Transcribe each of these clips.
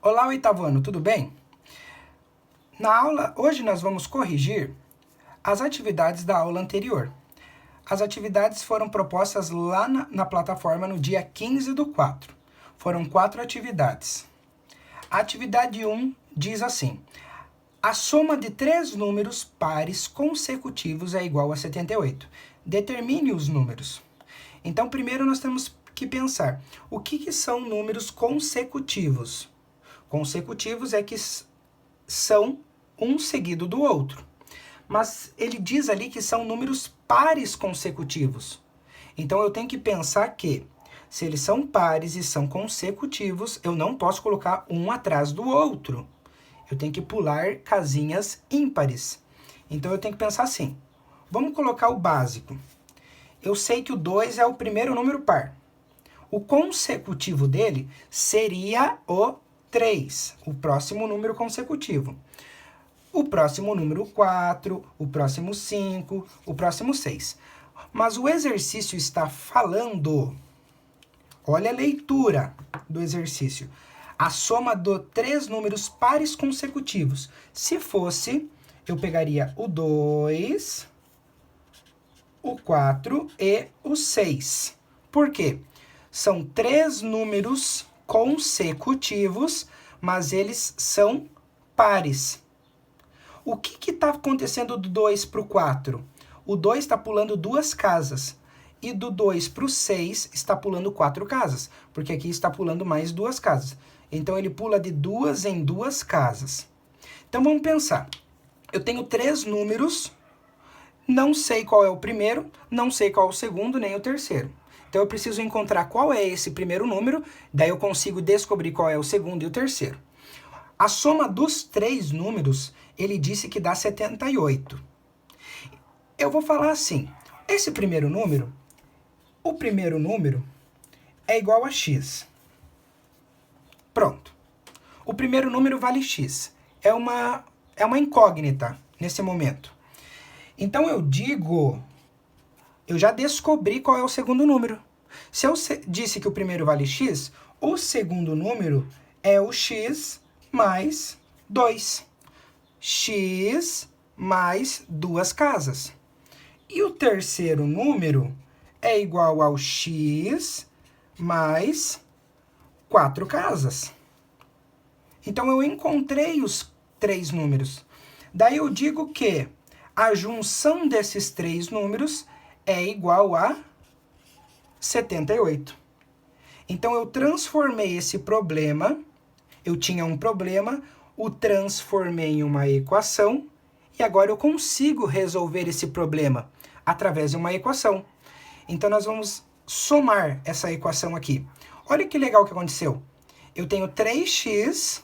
Olá, oitavo ano, tudo bem? Na aula, hoje nós vamos corrigir as atividades da aula anterior. As atividades foram propostas lá na plataforma no dia 15/4. Foram 4 atividades. A atividade 1 diz assim: a soma de 3 números pares consecutivos é igual a 78. Determine os números. Então, primeiro nós temos que pensar, o que são números consecutivos? Consecutivos é que são um seguido do outro. Mas ele diz ali que são números pares consecutivos. Então eu tenho que pensar que, se eles são pares e são consecutivos, eu não posso colocar um atrás do outro. Eu tenho que pular casinhas ímpares. Então eu tenho que pensar assim. Vamos colocar o básico. Eu sei que o 2 é o primeiro número par. O consecutivo dele seria o 3, o próximo número consecutivo. O próximo número 4, o próximo 5, o próximo 6. Mas o exercício está falando, olha a leitura do exercício, a soma de 3 números pares consecutivos. Se fosse, eu pegaria o 2, o 4 e o 6. Por quê? São 3 números consecutivos, mas eles são pares. O que está acontecendo do 2 para o 4? O 2 está pulando 2 casas. E do 2 para o 6 está pulando 4 casas. Porque aqui está pulando mais 2 casas. Então, ele pula de 2 em 2 casas. Então, vamos pensar. Eu tenho 3 números. Não sei qual é o primeiro, não sei qual é o segundo, nem o terceiro. Então, eu preciso encontrar qual é esse primeiro número, daí eu consigo descobrir qual é o segundo e o terceiro. A soma dos 3 números, ele disse que dá 78. Eu vou falar assim, esse primeiro número, o primeiro número é igual a x. Pronto. O primeiro número vale x. É uma incógnita nesse momento. Então, eu já descobri qual é o segundo número. Se eu disse que o primeiro vale x, o segundo número é o x mais 2. X mais 2 casas. E o terceiro número é igual ao x mais 4 casas. Então, eu encontrei os 3 números. Daí eu digo que a junção desses 3 números é igual a 78. Então, eu transformei esse problema, eu tinha um problema, o transformei em uma equação, e agora eu consigo resolver esse problema através de uma equação. Então, nós vamos somar essa equação aqui. Olha que legal que aconteceu. Eu tenho 3x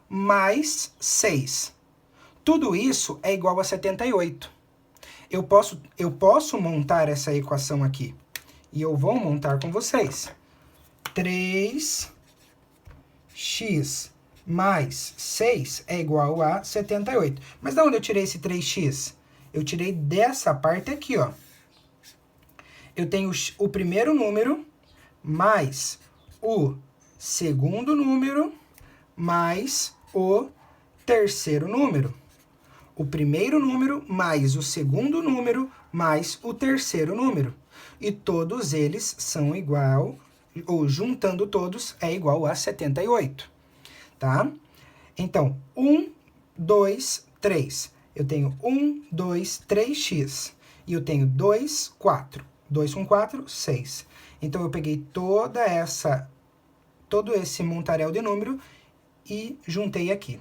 mais 6. Tudo isso é igual a 78. Eu posso montar essa equação aqui. E eu vou montar com vocês. 3x mais 6 é igual a 78. Mas de onde eu tirei esse 3x? Eu tirei dessa parte aqui, ó. Eu tenho o primeiro número mais o segundo número mais o terceiro número. O primeiro número mais o segundo número mais o terceiro número. E todos eles são igual, ou juntando todos, é igual a 78. Tá? Então, 1, 2, 3. Eu tenho 1, 2, 3x. E eu tenho 2, 4. 2 com 4, 6. Então, eu peguei todo esse montaréu de número e juntei aqui.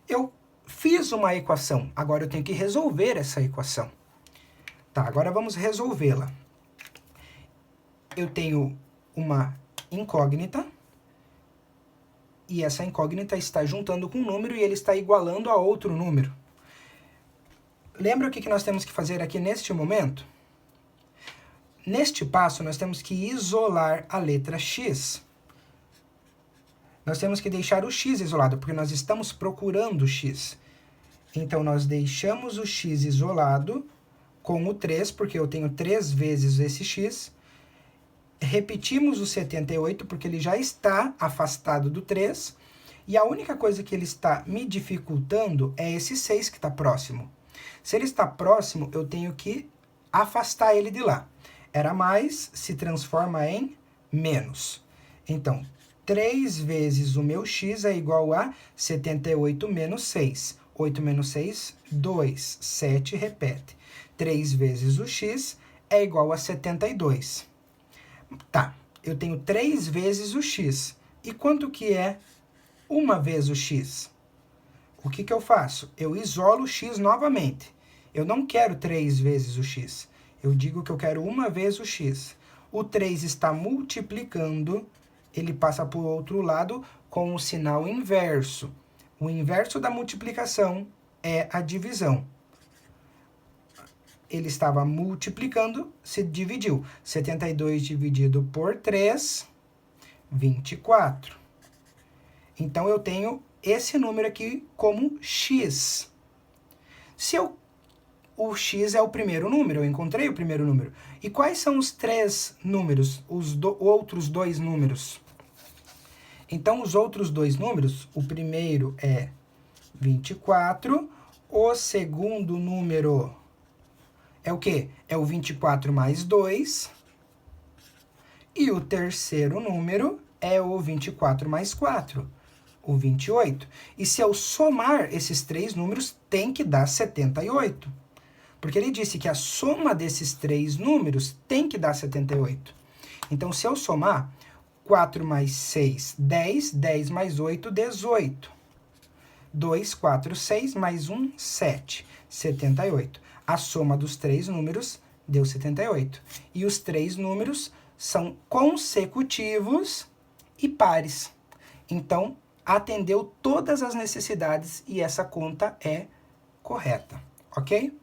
Eu fiz uma equação, agora eu tenho que resolver essa equação. Tá, agora vamos resolvê-la. Eu tenho uma incógnita, e essa incógnita está juntando com um número e ele está igualando a outro número. Lembra o que nós temos que fazer aqui neste momento? Neste passo, nós temos que isolar a letra x. Nós temos que deixar o x isolado, porque nós estamos procurando o x. Então, nós deixamos o x isolado com o 3, porque eu tenho 3 vezes esse x. Repetimos o 78, porque ele já está afastado do 3. E a única coisa que ele está me dificultando é esse 6 que está próximo. Se ele está próximo, eu tenho que afastar ele de lá. Era mais, se transforma em menos. Então, 3 vezes o meu x é igual a 78 menos 6. 8 menos 6, 2. 7, repete. 3 vezes o x é igual a 72. Tá, eu tenho 3 vezes o x. E quanto que é 1 vez o x? O que que eu faço? Eu isolo o x novamente. Eu não quero 3 vezes o x. Eu digo que eu quero 1 vez o x. O 3 está multiplicando, ele passa para o outro lado com o sinal inverso. O inverso da multiplicação é a divisão. Ele estava multiplicando, se dividiu. 72 dividido por 3, 24. Então, eu tenho esse número aqui como x. O x é o primeiro número, eu encontrei o primeiro número. E quais são os 3 números, os outros 2 números? Então, os outros 2 números, o primeiro é 24, o segundo número é o quê? É o 24 mais 2. E o terceiro número é o 24 mais 4, o 28. E se eu somar esses 3 números, tem que dar 78. Porque ele disse que a soma desses 3 números tem que dar 78. Então, se eu somar 4 mais 6, 10. 10 mais 8, 18. 2, 4, 6, mais 1, 7. 78. A soma dos 3 números deu 78. E os 3 números são consecutivos e pares. Então, atendeu todas as necessidades e essa conta é correta, ok?